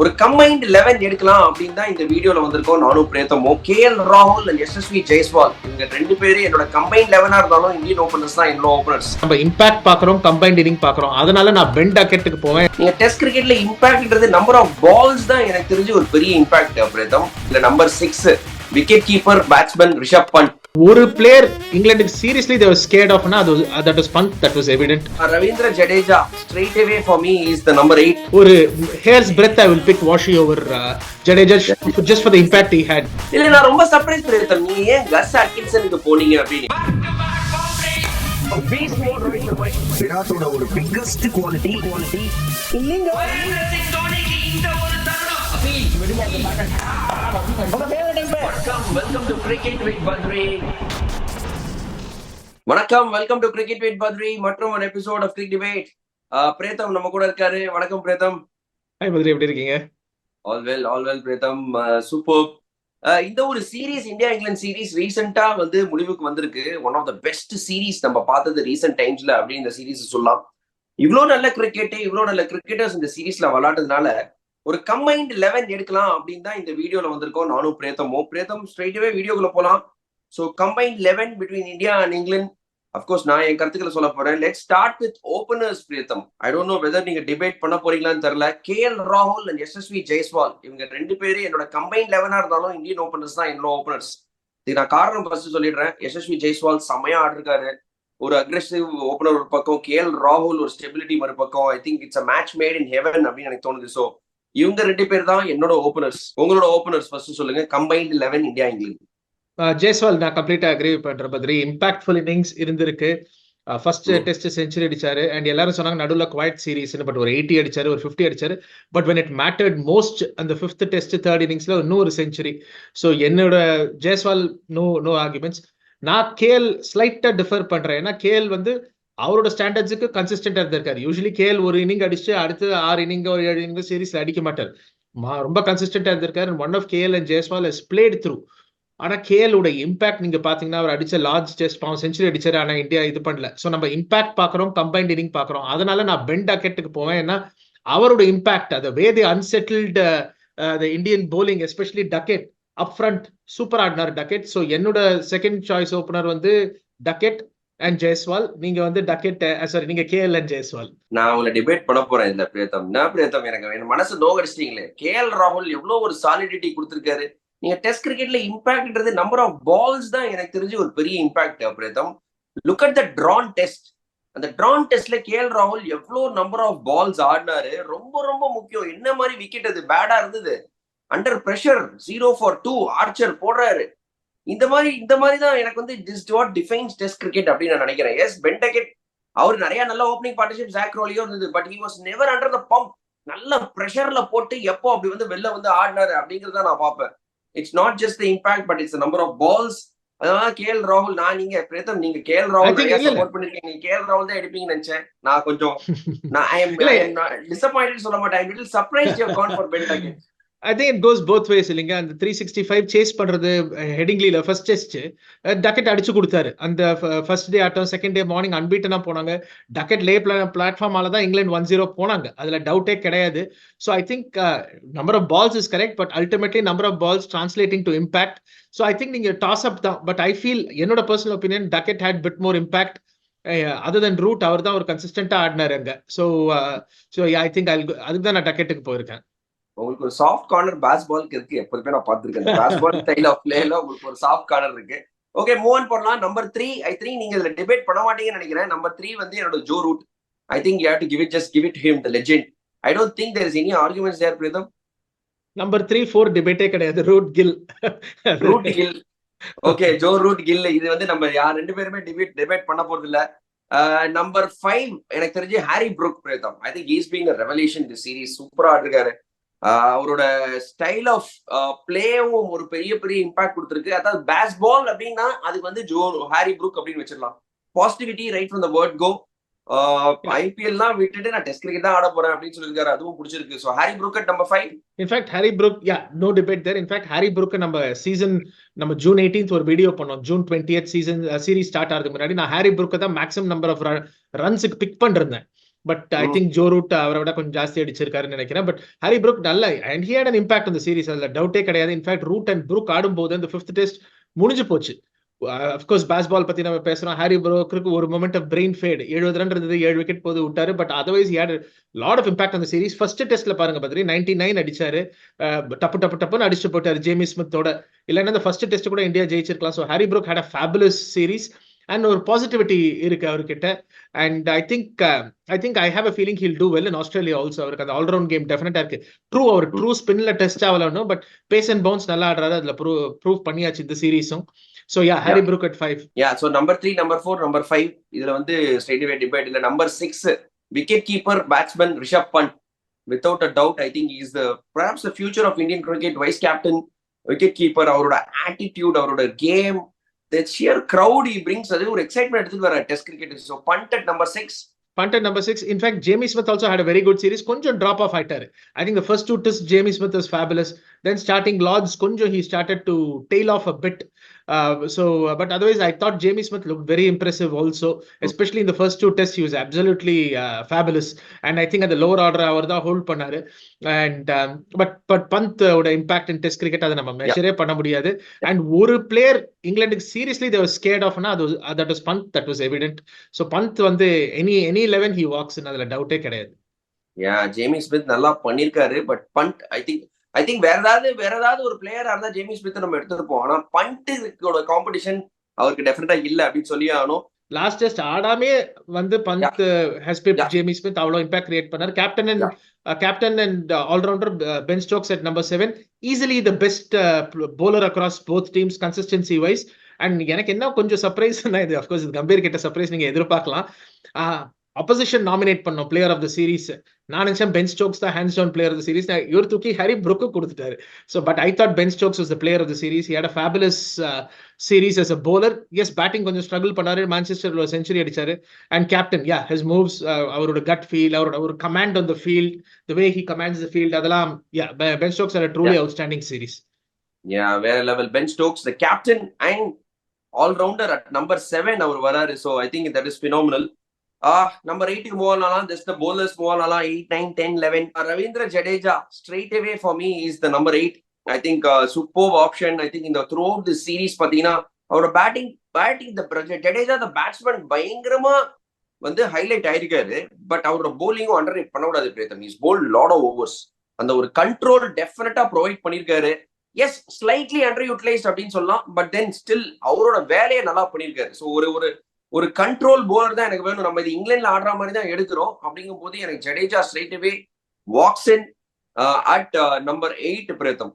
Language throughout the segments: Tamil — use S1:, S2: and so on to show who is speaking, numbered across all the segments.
S1: ஒரு கம்பைன்ட் 11 எடுக்கலாம் அப்படின்னு தான் இந்த வீடியோல வந்திருக்கோம். நானும் பிரேத்தமும் கேஎல் ராகுல் அண்ட் யசஸ்வி ஜெய்ஸ்வால் இவங்க ரெண்டு பேரும் என்னோட கம்பைன்ட் 11 இருந்தாலும் இந்தியன் ஓபனர்ஸ் தான் என்னோட ஓபனர்ஸ்.
S2: நம்ம இம்பாக்ட் பாக்குறோம், கம்பைன்ட் இன்னிங் பாக்குறோம். அதனால நான் பென் டக்கெட்டுக்கு போவேன்.
S1: நீங்க டெஸ்ட் கிரிக்கெட்ல இம்பாக்ட்ன்றது நம்பர் ஆஃப் பால்ஸ் தான் எனக்கு தெரிஞ்சு ஒரு பெரிய இம்பாக்ட். பிரேத்தம் இல்ல number 6 wicket keeper batsman Rishabh Pant.
S2: ஒரு பிளேயர் இங்கிலாந்துக்கு seriously they were scared of na that was Pant, that was evident.
S1: Ravindra Jadeja straight away for me is the number 8.
S2: ஒரு hair's breadth I will pick Washi over Jadeja just for the impact he had.
S1: இல்ல நான் ரொம்ப சர்ப்ரைஸ் பிரேத்தம், நீ ஏன் கஸ் அட்கின்சனுக்கு போனீங்க அப்படின்னு.
S3: விராட்டோட ஒரு பிக்கஸ்ட் குவாலிட்டி இல்லங்க.
S1: வணக்கம், welcome to cricket with Badri மற்றும் ஒரு episode of cric debate. Pretham நம்ம கூட இருக்காரு. வணக்கம் பிரேத்தம்.
S2: ஹாய் பத்ரி, எப்படி இருக்கீங்க?
S1: All well Pretham, super. இந்த ஒரு சீரீஸ், இந்தியா இங்கிலாந்து சீரீஸ் ரீசெண்டா வந்து முடிவுக்கு வந்திருக்கு. One of the best series நம்ம பார்த்தது ரீசெண்ட் டைம்ஸ்ல அப்படின்னு இந்த சீரீஸ் சொல்லலாம். இவ்வளவு நல்ல கிரிக்கெட்டர்ஸ் இந்த சீரீஸ்ல விளையாடுறதுனால ஒரு கம்பைன்ட் 11 எடுக்கலாம் அப்படின்னு தான் இந்த வீடியோல வந்திருக்கோம். நானும் பிரேத்தம் ஸ்ட்ரைட்டாவே வீடியோக்குள்ள போலாம். So combined 11 between India and England. Of course நான் என் கருத்துக்களை சொல்ல போறேன். Let's start with openers. Pretham, I don't know whether நீங்க டிபேட் பண்ண போறீங்களான்னு தெரியல. கேஎல் ராகுல் அண்ட் யசஸ்வி ஜெய்ஸ்வால் இவங்க ரெண்டு பேரும் என்னோட கம்பைன்ட் 11 இருந்தாலும் இந்தியன் ஓபனர்ஸ் தான் என்னோட ஓபனர்ஸ். இதுக்கு நான் காரணம் ஃபர்ஸ்ட் சொல்லிடுறேன். யசஸ்வி ஜெய்ஸ்வால் செம்மையா ஆடிருக்காரு. ஒரு அக்ரெசிவ் ஓபனர் ஒரு பக்கம், கேஎல் ராகுல் ஒரு ஸ்டெபிலிட்டி மறுபக்கம். I think it's a match made in heaven அப்படின்னு எனக்கு தோணுது. ஸோ இவங்க ரெண்டு பேர் தான் என்னோட ஓபனர்ஸ். உங்களோட ஓபனர்ஸ் ஃபர்ஸ்ட் சொல்லுங்க. Combined 11 India England.
S2: ஜெய்ஸ்வால் நான் கம்ப்ளீட்டா அக்ரி பண்றேன் பத்ரி. இம்பாக்ட்ஃபுல் இன்னிங்ஸ் இருந்திருக்கு. ஃபர்ஸ்ட் டெஸ்ட் செஞ்சுரி அடிச்சாரு அண்ட் எல்லாரும் சொன்னாங்க நடுவில் குவைட் சீரீஸ், பட் ஒரு 80 அடிச்சாரு, ஒரு 50 அடிச்சாரு. But when it mattered most அந்த 5th டெஸ்ட் 3rd இன்னிங்ஸ்ல இன்னொரு செஞ்சுரி. ஸோ என்னோட ஜெய்ஸ்வால் நோ ஆர்குமெண்ட்ஸ். நான் கேஎல் ஸ்லைட்டா டிஃபர் பண்றேன். ஏன்னா கேஎல் வந்து அவரோட ஸ்டாண்டர்ட்ஸுக்கு கன்சிஸ்டன்டா இருந்திருக்காரு. யூஸ்வலி கேஎல் ஒரு இன்னிங் அடிச்சு அடுத்து 6 இன்னிங் ஒரு 7 இன்னிங் சீரீஸ்ல அடிக்க மாட்டார். ரொம்ப கன்சிஸ்டன்டா இருந்திருக்காரு. One of KL and Jaiswal has played through. ஆனா கேஎலோட இம்பாக்ட் நீங்க பாத்தீங்கன்னா அவர் அடிச்ச லார்ஜ் டெஸ்ட் செஞ்சுரி அடிச்சாரு. ஆனா இந்தியா இது பண்ணல. ஸோ நம்ம இம்பாக்ட் பாக்குறோம், கம்பைன்ட் இன்னிங் பாக்குறோம். அதனால நான் பென் டக்கெட்டுக்கு போவேன். ஏன்னா அவரோட இம்பாக்ட், அதை way the unsettled Indian bowling, especially Duckett up front super ஆடினார் டக்கெட். ஸோ என்னோட செகண்ட் சாய்ஸ் ஓபனர் வந்து டக்கெட் அண்ட் ஜெய்ஸ்வால். நீங்க வந்து டக்கெட், சாரி நீங்க கேஎல் அண்ட் ஜெய்ஸ்வால்.
S1: நான் உங்களை டிபேட் பண்ண போறேன் இந்த பிரேத்தம். எனக்கு என் மனசு நோகடிச்சிட்டீங்களே. கேஎல் ராகுல் எவ்வளவு ஒரு சாலிடிட்டி கொடுத்திருக்காரு. நீங்க டெஸ்ட் கிரிக்கெட்ல இம்பாக்ட்ன்றது நம்பர் ஆஃப் பால்ஸ் தான் எனக்கு தெரிஞ்சு ஒரு பெரிய impact. Preetham, look at the drawn test. அந்த ட்ரான் டெஸ்ட்ல கேஎல் ராகுல் எவ்வளவு நம்பர் ஆஃப் பால்ஸ் ஆடினாரு. ரொம்ப ரொம்ப முக்கியம். என்ன மாதிரி விக்கெட் அது பேடா இருந்தது. அண்டர் பிரஷர் 0 for 2 ஆர்ச்சர் போடுறாரு. இந்த மாதிரி தான் எனக்கு வந்து this what defines test cricket அப்படின்னு நான் நினைக்கிறேன். எஸ், பென் டக்கெட் அவர் நிறைய நல்ல ஓப்பனிங் பார்ட்னர்ஷிப் ஜாக் ரோலியோ இருந்தது. But he was never under the pump. நல்ல பிரஷர்ல போட்டு எப்போ அப்படி வந்து வெளில வந்து ஆடினாரு அப்படிங்கறத நான் பார்ப்பேன். It's not just the impact but it's number of balls. அதனால கேஎல் ராகுல், நான் நீங்க பிரேத்தம் நீங்க கேஎல் ராகுல் சப்போர்ட் பண்ணிருக்கீங்க. கேஎல் ராகுல் தான் எடுப்பீங்கன்னு நினைச்சேன். நான் கொஞ்சம் ஐ எம் டிசப்பாயிண்டட் சொல்ல மாட்டேன். I little surprised you have gone for Ben Duckett.
S2: I think it goes both ways இல்லைங்க. அந்த 365 சேஸ் பண்றது ஹெடிங்லில ஃபர்ஸ்ட் டெஸ்ட் டக்கெட் அடிச்சு கொடுத்தாரு. அந்த ஃபர்ஸ்ட் டே ஆட்டம், செகண்ட் டே மார்னிங் அன்பீட்டனா போனாங்க. டக்கெட் லே பிளாட்ஃபார்மால தான் இங்கிலாந்து 1-0 போனாங்க. அதுல டவுட்டே கிடையாது. So I think number of balls is correct, but ultimately number of balls translating to impact. So I think நீங்க டாஸ் அப் தான். பட் ஐ ஃபீல், என்னோட personal opinion, Duckett had bit more impact. Other then Root அவர் தான் ஒரு கன்சிஸ்டன்டா ஆடினாரு அங்க. ஸோ ஐ திங்க் அதுக்கு தான் நான் டக்கெட்டுக்கு போயிருக்கேன்.
S1: உங்களுக்கு ஒரு சாஃப்ட் கார்னர் பேஸ்பாலுக்கு இருக்கு. எப்போதுமே நான் பார்த்திருக்கேன். பேஸ்பால் ஸ்டைல் ஆஃப் பிளேல உங்களுக்கு ஒரு சாஃப்ட் கார்னர் இருக்கு. ஓகே, மூவ் ஆன் பண்ணலாம். நம்பர் 3 ஐ திங்க் நீங்க இதுல டிபேட் பண்ண மாட்டீங்கன்னு நினைக்கிறேன். நம்பர் 3 வந்து என்னோட Joe Root. I think you have to give it him, the legend. I don't think there is any arguments there Preetham.
S2: Number 3, 4 டிபேட்டே கிடையாது. Root Gill.
S1: Okay, Joe Root Gill. இது வந்து நம்ம யார் ரெண்டு பேருமே டிபேட் பண்ண போறது இல்ல. நம்பர் 5 எனக்கு தெரிஞ்சு Harry Brook Preetham. I think he's being a revelation in the series. சூப்பரா ஆடிருக்காரு. அவரோட ஸ்டைல் ஆஃப் பிளேவும் ஒரு பெரிய இம்பாக்ட் கொடுத்துருக்கு. அதாவது பேஸ்பால் அப்படின்னா அதுக்கு வந்து ஹாரி ப்ரூக் அப்படின்னு வச்சிடலாம். Positivity right from the word go. ஐபிஎல்லாம் விட்டுட்டு நான் டெஸ்ட் கிரிக்கெட் தான் ஆட போறேன் அப்படின்னு சொல்லியிருக்காரு. அதுவும் பிடிச்சிருக்கு. So Harry Brook at number 5.
S2: In fact Harry Brook, no debate there. In fact Harry Brook நம்ம ஜூன் 18th ஒரு வீடியோ பண்ணோம். ஜூன் 20th சீரீஸ் ஸ்டார்ட் ஆகிறதுக்கு முன்னாடி நான் ஹாரி ப்ரூக்கை தான் மேக்ஸிமம் நம்பர் ஆஃப் ரன்ஸுக்கு பிக் பண்ணிருந்தேன். But I think Joe Root அவரை விட கொஞ்சம் ஜாஸ்தி அடிச்சிருக்காருன்னு நினைக்கிறேன். பட் ஹாரி ப்ரூக் நல்ல and he had an impact அந்த சீரிஸ், அதுல டவுட்டே கிடையாது. இன்ஃபேக்ட் ரூட் அண்ட் ப்ரூக் ஆடும்போது அந்த 5th டெஸ்ட் முடிஞ்சு போச்சு. அஃப்கோர்ஸ் பேஸ்பால் பத்தி நம்ம பேசுறோம். ஹாரி ப்ரூக்கு ஒரு moment of brain fade, 70 run இருந்தது, 7 விக்கெட் போது விட்டாரு. But otherwise he had lot of impact அந்த சீரிஸ். ஃபர்ஸ்ட் டெஸ்ட்ல பாருங்க பத்ரி 99 அடிச்சாரு, டப்பு டப்பு டப்புன்னு அடிச்சு போட்டாரு ஜேமி ஸ்மித்தோட. இல்லைன்னா இந்த ஃபர்ஸ்ட் டெஸ்ட் கூட இந்தியா ஜெயிச்சிருக்கலாம். So Harry Brook had a fabulous series and ஒரு பாசிட்டிவிட்டி இருக்கு அவர்கிட்ட. And I think I have a feeling he'll do well in Australia also. அவருக்கு அந்த ஆல்ரவுண்ட் கேம் டெஃபினட்டா இருக்கு. அவர் ட்ரூ ஸ்பின்ல டெஸ்ட் ஆகலன்னு, பட் பேஸ் அண்ட் பவுன்ஸ் நல்லா ஆடுறாரு. அதுல ப்ரூவ் பண்ணியாச்சு இந்த சீரிஸும். So yeah, Harry Brook at 5.
S1: Yeah, so number 3, number 4, number 5 இதுல வந்து straight away debate இல்ல. Number 6 wicket keeper batsman Rishabh Pant, without a doubt I think he is perhaps the future of Indian cricket. Vice captain, wicket keeper, அவரோட attitude, அவரோட game, the sheer crowd he brings, அது ஒரு excitement எடுத்துட்டு வர test cricket. So Pant at number 6.
S2: Pant at number 6. In fact, Jamie Smith also had a very good series. Konjam drop off ஆயிட்டாரு. I think the first 2 tests Jamie Smith was fabulous. Then starting Lords, konjam he started to tail off a bit. But otherwise I thought Jamie Smith looked very impressive also, especially in the first 2 tests. He was absolutely fabulous, and I think at the lower order அவர் தான் ஹோல்ட் பண்ணாரு. And but Pant ஓட impact in test cricket அதை நம்ம மெஷரே பண்ண முடியாது. And ஒரு பிளேயர் இங்கிலாந்துக்கு seriously they were scared of னா that was Pant, that was evident. So Pant வந்து any 11 he walks in, அதுல டவுட்டே கிடையாது.
S1: ஜேமி ஸ்மித் நல்லா பண்ணிருக்காரு. பட் பண்ட் ஐ திங்க் வேற ஏதாவது ஒரு பிளேயரா இருந்தா ஜேமி ஸ்மித் நம்ம எடுத்துருப்போம். ஆனா பண்ட்டோட காம்படிஷன் அவருக்கு டெஃபினட்டா இல்ல அப்படின்னு சொல்லி ஆகணும்.
S2: லாஸ்ட் டெஸ்ட் ஆடாமே வந்து Pant has pipped Jamie Smith அவ்வளவு இம்பாக்ட் கிரியேட் பண்ணார். Captain and allrounder Ben Stokes at number 7, easily the best bowler across both teams consistency wise. And எனக்கு என்ன கொஞ்சம் சர்ப்ரைஸ், இது அஃப்கோர்ஸ் இது கம்பீர் கிட்ட சர்ப்ரைஸ் நீங்க எதிர்பார்க்கலாம். ஆப்போசிஷன் நாமினேட் பண்ணோம் பிளேயர் ஆஃப் த சீரிஸ். நான் நினைச்சேன் பென் ஸ்டோக்ஸ் தான் hands down player of the series. இவர் தூக்கி ஹாரி ப்ரூக்கு கொடுத்துட்டாரு. So but I thought Ben Stokes was the player of the series. He had a fabulous series as a bowler. Yes, batting கொஞ்சம் ஸ்ட்ரகிள் பண்ணாரு. மான்செஸ்டர்ல ஒரு செஞ்சுரி அடிச்சாரு. அண்ட் கேப்டன், his moves, அவரோட கட் ஃபீல், அவரோட ஒரு command on the field, the way he commands the field, அதெல்லாம் Ben Stokes had a truly outstanding series.
S1: வேற level Ben Stokes, the captain and all-rounder at number 7 அவர் வராரு. So I think that is phenomenal. Number 8 move on, just the bowlers move on, 8, 9, 10, 11. Ravindra Jadeja straight away for me is the number 8. I think superb option. I think in the throughout the series pathina our batting the Jadeja the batsman பயங்கரமா வந்து ஹைலைட் ஆயிருக்காரு. பட் அவரோட bowling அண்டர்ரேட் பண்ண கூடாது Preetham. Is bowled lot of overs. அந்த ஒரு கண்ட்ரோல் டெஃபினட்டா ப்ரொவைட் பண்ணிருக்காரு. எஸ், ஸ்லைட்லி அண்டர் யூட்டிலைஸ்ட் அப்படின்னு சொல்லலாம். பட் தென் ஸ்டில் அவரோட வேலையை நல்லா பண்ணிருக்காரு. ஸோ ஒரு கண்ட்ரோல் போலர் தான் எனக்கு வேணும். நம்ம இது இங்கிலாந்துல ஆடுற மாதிரி தான் எடுக்கிறோம். அப்படிங்கும் போது எனக்கு Jadeja straight away walks in at number 8 Preetham.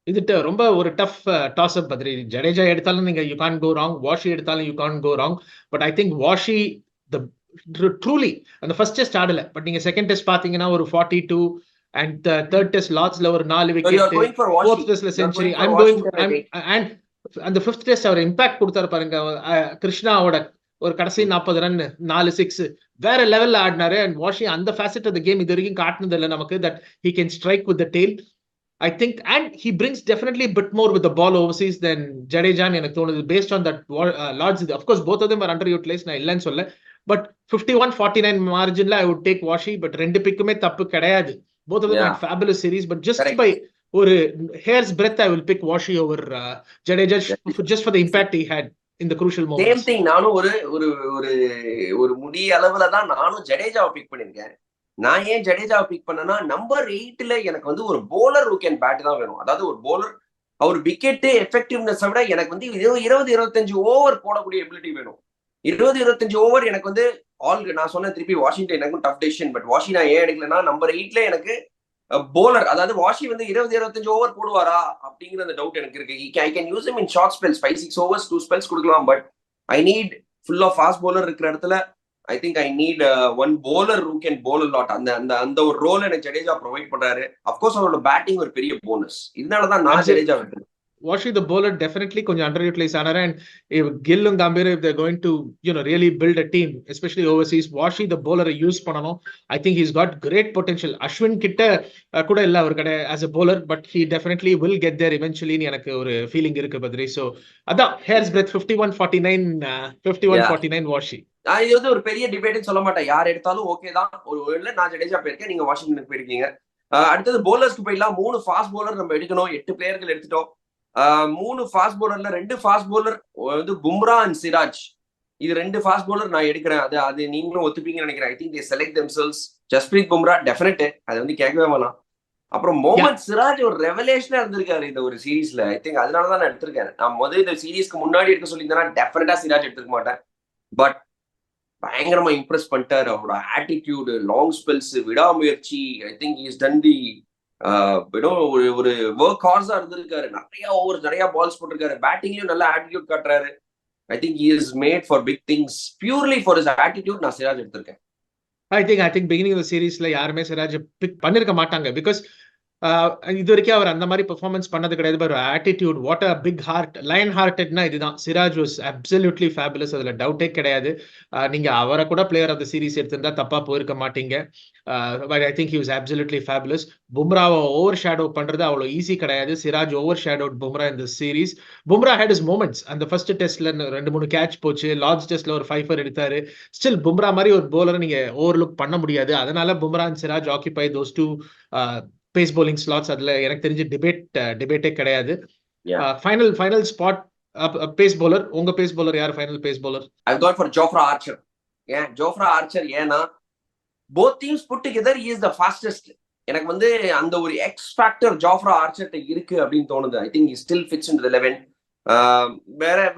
S2: இது ரொம்ப ஒரு tough toss up Badri. Jadeja எடுத்தாலும் நீங்க you can go wrong, Washi எடுத்தாலும் you can go wrong. But I think Washi truly அந்த ஃபர்ஸ்ட் டெஸ்ட் ஆடல. பட் நீங்க செகண்ட் டெஸ்ட் பாத்தீங்கன்னா ஒரு 42 and third test Lordsல ஒரு 4 விக்கெட், fourth testல செஞ்சுரி. அந்த 5th டெஸ்ட் அவர் இம்பாக்ட் கொடுத்தாரு பாருங்க. கிருஷ்ணாவோட ஒரு கடைசி 40 ரன் 4 6 வேற லெவல்ல ஆடினாரு. அண்ட் வாஷி அந்த ஃபேசட் ஆஃப் த கேம் இது வரைக்கும் காட்டினது இல்லை நமக்கு, that he can strike with the tail. I think and he brings definitely a bit more with the ball overseas than Jadeja எனக்கு தோணுது based on that Lords. Of course both of them are underutilized, நான் இல்லைன்னு சொல்ல. But 51-49 மார்ஜின்ல I would take Washi. But ரெண்டு பிக்குமே தப்பு கிடையாது. Both of them had fabulous series, but just by ஒரு hair's breadth I will pick Washi over Jadeja just for the impact he had in the crucial moments.
S1: Same thing. நானும் ஒரு முடிய அளவுல தான் நானும் ஜடேஜாவை பிக் பண்ணிருக்கேன். நான் ஏன் ஜடேஜாவை பிக் பண்ணனா, number 8ல எனக்கு வந்து ஒரு bowler who can bat தான் வேணும். அதாவது ஒரு bowler அவர் விக்கெட் எஃபெக்டிவ்னஸ் விட எனக்கு வந்து 20-25 ஓவர் போடக்கூடிய எபிலிட்டி வேணும். 20-25 ஓவர் எனக்கு வந்து நான் சொன்ன திருப்பி வாஷிங்டன் எனக்கும் டஃப் டெசிஷன். பட் வாஷி நான் ஏன் எடுக்கலன்னா, number 8ல எனக்கு போலர், அதாவது வாஷி வந்து 20-25 ஓவர் போடுவாரா அப்படிங்கிற அந்த டவுட் எனக்கு இருக்கு. I can use him in short spells, 5-6 overs 2 spells கொடுக்கலாம். But I need full of fast bowler இருக்கிற இடத்துல I think I need one bowler who can bowl a lot. அந்த ஒரு ரோல் எனக்கு ஜடேஜா ப்ரொவைட் பண்றாரு. அப்கோர்ஸ் அவரோட பேட்டிங் ஒரு பெரிய போனஸ். இதனாலதான் நான் ஜடேஜா விட்டுறேன்.
S2: Washi the bowler definitely கொஞ்சம் underutilized ஆனாரு. and if Gill and Gambhir, if they're going to really build a team especially overseas, Washi the bowler use பண்ணனும். I think he's got great potential. Ashwin கிட்ட கூட இல்ல அவர் கடை as a bowler, but he definitely will get there eventually. எனக்கு ஒரு feeling இருக்கு பத்ரி. So அதான் hair's breadth 51-49 Washi.
S1: இது வந்து ஒரு பெரிய டிபேட்னு சொல்ல மாட்டேன். யார் எடுத்தாலும் ஓகே தான். ஒரு நான் ஜடேஜா போயிருக்கேன், நீங்க வாஷிங்டனுக்கு போயிருக்கீங்க. அடுத்தது போலர்ஸ்க்கு போயிடலாம். 3 ஃபாஸ்ட் போலர் நம்ம எடுக்கணும். 8 பிளேயர்கள் எடுத்துட்டோம். 3 ஃபாஸ்ட் போலர்ல 2 ஃபாஸ்ட் போலர் வந்து பும்ரா அண்ட் சிராஜ். இது 2 ஃபாஸ்ட் போலர் நான் எடுக்கிறேன். அது நீங்களும் ஒத்துப்பீங்கன்னு நினைக்கிறேன். I think they select themselves. Jasprit Bumrah definite, அது வந்து கேட்கவே வேணாம். அப்புறம் முகமது சிராஜ் ஒரு ரெவலேஷனா இருந்திருக்காரு இந்த ஒரு சீரீஸ்ல. ஐ திங்க் அதனாலதான் நான் எடுத்திருக்கேன். நான் முதல் இந்த சீரீஸ்க்கு முன்னாடி எடுக்க சொல்லியிருந்தேன்னா டெஃபினட்டா சிராஜ் எடுத்துக்க மாட்டேன். பட் பயங்கரமா இம்ப்ரெஸ் பண்ணிட்டாரு. அவரோட ஆட்டிடியூடு, லாங் ஸ்பெல்ஸ், விடாமுயற்சி. ஐ திங்க் இஸ் டன் தி ஒரு ஒர்க் ஹார்ஸா இருந்திருக்காரு. நிறைய பால்ஸ் போட்டிருக்காரு. பேட்டிங்லயும் நல்ல ஆட்டிடியூட் காட்டுறாரு. I think he is made for big things purely for his attitude. நான் சிராஜ் எடுத்திருக்கேன்.
S2: ஐ திங்க் பிகினிங் ஆஃப் சீரீஸ்ல யாருமே சிராஜ் பிக் பண்ணிருக்க மாட்டாங்க. பிகாஸ் இது வரைக்கும் அவர் அந்த மாதிரி பெர்ஃபார்மன்ஸ் பண்ணது கிடையாது. But attitude, what a big heart, lion ஹார்ட்டட்னா இதுதான். சிராஜ் வாஸ் அப்சல்யூட்லி ஃபேபுலஸ், அதுல டவுட்டே கிடையாது. நீங்க அவரை கூட பிளேயர் ஆஃப் த சீரீஸ் எடுத்திருந்தா தப்பா போயிருக்க மாட்டீங்க. But I think he was absolutely fabulous. பும்ராவை ஓவர் ஷேடோ பண்றது அவ்வளவு ஈஸி கிடையாது. சிராஜ் ஓவர் ஷேடோட் பும்ரா இந்த series. Bumrah had his moments. அந்த ஃபர்ஸ்ட் டெஸ்ட்ல 2-3 கேட்ச் போச்சு. லார்ட்ஸ் டெஸ்ட்ல ஒரு 5 எடுத்தாரு. ஸ்டில் பும்ரா மாதிரி ஒரு போலரை நீங்க ஓவர் லுக் பண்ண முடியாது. அதனால Bumrah and Siraj occupy those 2 pace bowling slots. அதுல எனக்கு தெரிஞ்சு டிபேட்டே கிடையாது. Final spot pace bowler. உங்க பேஸ் bowler யார்? Final pace bowler
S1: I've gone for Jofra Archer. Jofra Archer ஏன்னா both teams put together he is the fastest. எனக்கு வந்து அந்த ஒரு எக்ஸ் ஃபேக்டர் ஜாஃப்ரா ஆர்ச்சர்ட்ட இருக்கு அப்படின்னு தோணுது. I think he still fits into the 11.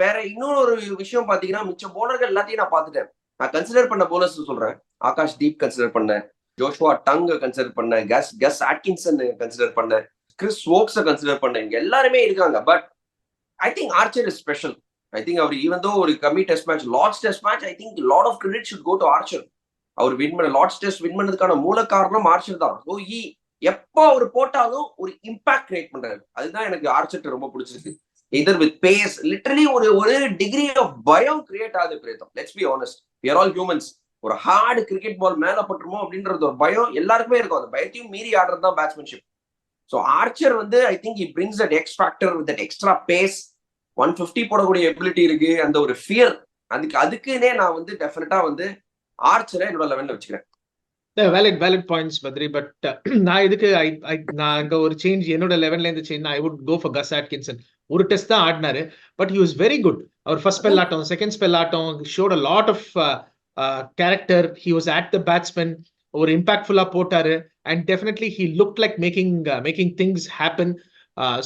S1: வேற இன்னொரு விஷயம் பாத்தீங்கன்னா மிச்ச போலர்கள் எல்லாத்தையும் நான் பாத்துட்டேன். நான் கன்சிடர் பண்ண போலர்ஸ் சொல்றேன். ஆகாஷ் தீப் கன்சிடர் பண்ணேன், ஜோஷுவா டங் கன்சிடர் பண்ணேன், கஸ் ஆட்கின்சன் கன்சிடர் பண்ணேன், கிறிஸ் வோக்ஸை கன்சிடர் பண்ணேன். இங்க எல்லாருமே இருக்காங்க. But I think Archer is special. I think அவர் ஈவன் தோ ஒரு கம்மி test match, Lord's test match, I think lot of credit should go to Archer. அவர் வின் பண்ண லார்ட்ஸ் டெஸ்ட் வின் பண்ணதுக்கான மூல காரணம் ஆர்ச்சர் தான். ஸோ எப்போ அவர் போட்டாலும் ஒரு இம்பாக்ட் கிரியேட் பண்றாரு. அதுதான் எனக்கு ஆர்ச்சர் ரொம்ப பிடிச்சிருக்கு. எதர் வித் பேஸ், லிட்டரலி ஒரு டிகிரி ஆஃப் பயம் கிரியேட் ஆகுது Preetham. Let's be honest, we are all humans. ஒரு ஹார்டு கிரிக்கெட் பால் மேல பட்டுருமோ அப்படின்றது ஒரு பயம் எல்லாருக்குமே இருக்கும். அந்த பயத்தையும் மீறி ஆடுறது தான் பேட்ஸ்மேன்ஷிப். ஸோ ஆர்ச்சர் வந்து I think he brings that X factor with that extra pace. 150 போடக்கூடிய எபிலிட்டி இருக்கு. அந்த ஒரு ஃபியர், அதுக்குன்னே நான் வந்து டெஃபினட்டா வந்து ஆர்ச்சரை என்னோட 11ல வச்சுக்கிறேன்.
S2: Valid points Badri. பட் நான் இதுக்கு நான் அங்க ஒரு சேஞ்ச் என்னோட 11ல இருந்து change, I would go for Gus Atkinson. ஒரு டெஸ்ட் தான் ஆடினாரு. But he was very good. அவர் ஃபர்ஸ்ட் ஸ்பெல் ஆட்டம், செகண்ட் ஸ்பெல் ஆட்டம் showed a lot of character. He was at the batsman, ஒரு இம்பாக்ட்ஃபுல்லா போட்டாரு. and definitely he looked like making things happen.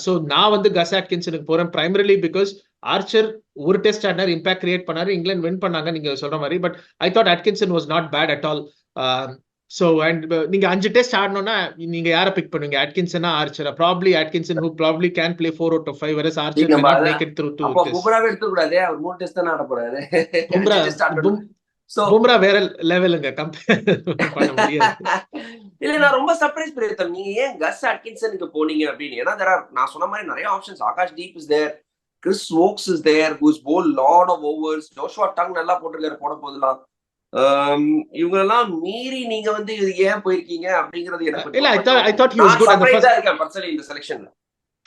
S2: So நான் வந்து கஸ் ஆட்கின்சனுக்கு போறேன் primarily because ஆர்ச்சர் ஒரு டெஸ்ட் ஆடினார், இம்பாக்ட் கிரியேட் பண்ணாரு, இங்கிலாந்து வின் பண்ணாங்க நீங்க சொல்ற மாதிரி. But I thought Atkinson was not bad at all. So and நீங்க 5 டெஸ்ட் ஆடணும்னா நீங்க யாரை பிக் பண்ணுவீங்க? அட்கின்சனா ஆர்ச்சரா? probably Atkinson who probably can play 4 out of 5 whereas Archer may not make it through 2 tests.
S1: பும்ராவை எடுத்து கூடாதே, அவர் 3 டெஸ்ட் தான் ஆட போறாரு.
S2: பும்ரா வேற லெவலுங்க, கம்பேர் பண்ண முடியாது.
S1: இல்ல நான் ரொம்ப சர்ப்ரைஸ் பிரேதம், நீங்க ஏன் கஸ் ஆட்கின்சனுக்கு போனீங்க அப்படின்னு. ஏன்னா நான் சொன்ன மாதிரி நிறைய options. Akash Deep is there, Chris Woakes is there who's bowled lot of overs, Joshua Tongue நல்லா போட்டிருக்காரு போட போதெல்லாம். இவங்க எல்லாம் மீறி நீங்க வந்து இது ஏன் போயிருக்கீங்க அப்படிங்கிறது எனக்கு
S2: இல்ல. I thought he was good at the first.
S1: இருக்கேன் பர்சனலி இந்த செலக்ஷன்ல.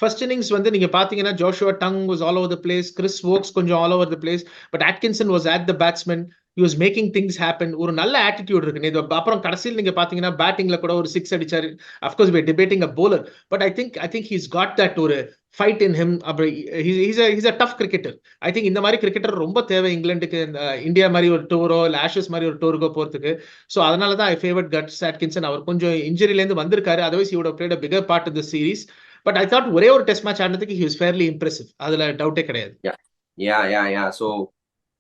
S2: ஃபர்ஸ்ட் இன்னிங்ஸ் வந்து நீங்க பாத்தீங்கன்னா Joshua tongue was all over the place, Chris Woakes கொஞ்சம் all over the place, but Atkinson was at the batsman. He was making things happen. ஒரு நல்ல ஆட்டிடியூட் இருக்கு. அப்புறம் கடைசியில் நீங்க பாத்தீங்கன்னா பேட்டிங்ல கூட ஒரு 6 அடிச்சாரு. Of course we are debating a bowler, but I think he's got that ஒரு fight in him. He's a tough cricketer. I think இந்த மாதிரி கிரிக்கெட்டர் ரொம்ப தேவை இங்கிலாந்துக்கு. இந்தியா மாதிரி ஒரு டூரோ இல்ல ஆஷஸ் மாதிரி ஒரு டூருக்கோ போறதுக்கு. சோ அதனால தான் I favored கஸ் ஆட்கின்சன். அவர் கொஞ்சம் இன்ஜுரில இருந்து வந்திருக்காரு. otherwise he would have played a bigger part in the series. But I thought ஒரே ஒரு டெஸ்ட் மேட்ச் ஆடுறதுக்கு he was fairly impressive. அதுல டவுட்டே கிடையாது.
S1: Yeah. So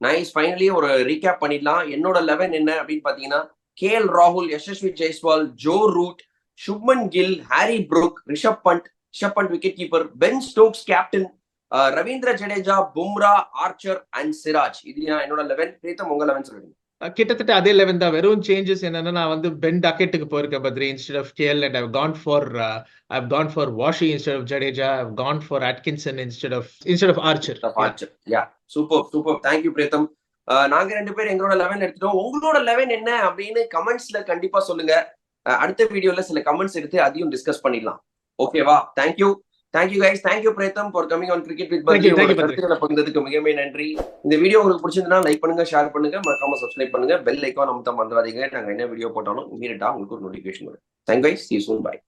S1: nice. ஃபைனலி ஒரு ரீகேப் பண்ணிடலாம். என்னோட 11 என்ன அப்படின்னு பாத்தீங்கன்னா, கேஎல் ராகுல், Yashasvi Jaiswal, Joe Root, Shubman Gill, Harry Brook, Rishabh Pant wicket keeper, Ben Stokes captain, Ravindra Jadeja, Bumrah, Archer and Siraj. இது என்னோட 11. பிரீத்தம் உங்க 11 சொல்லுங்க.
S2: கிட்டத்தட்ட அதே 11 தான். வெறும் சேஞ்சஸ் என்னன்னா, நான் வந்து பென் டக்கெட்டுக்கு போயிருக்கேன் Badri instead of KL, and I've gone for Washi instead of Jadeja. I've gone for Atkinson instead of Archer.
S1: Yeah, super. Thank you Pritam. நாங்க 2 பேர் எங்களோட 11 எடுத்துட்டோம். உங்களோட 11 என்ன அப்படின்னு கமெண்ட்ஸ்ல கண்டிப்பா சொல்லுங்க. அடுத்த வீடியோல சில கமெண்ட்ஸ் எடுத்து அதையும் டிஸ்கஸ் பண்ணிடலாம். ஓகேவா? Thank you. Thank you guys, thank you Preetham for coming on cricket with
S2: Thank you,
S1: Badri.
S2: thank
S1: உங்களோட
S2: you, பத்ரி.
S1: கருத்துக்களை பகிர்ந்ததுக்கு மிகவே நன்றி. இந்த வீடியோ உங்களுக்கு பிடிச்சிருந்தா லைக் பண்ணுங்க, ஷேர் பண்ணுங்க, மறக்காம சப்ஸ்கிரைப் பண்ணுங்க, பெல் ஐக்கான் அமுத்த மறந்துடாதீங்க. நாங்க என்ன வீடியோ போட்டாலும் இமீடியட்டா உங்களுக்கு ஒரு நோட்டிஃபிகேஷன் வரும். Thank guys, see you soon, bye.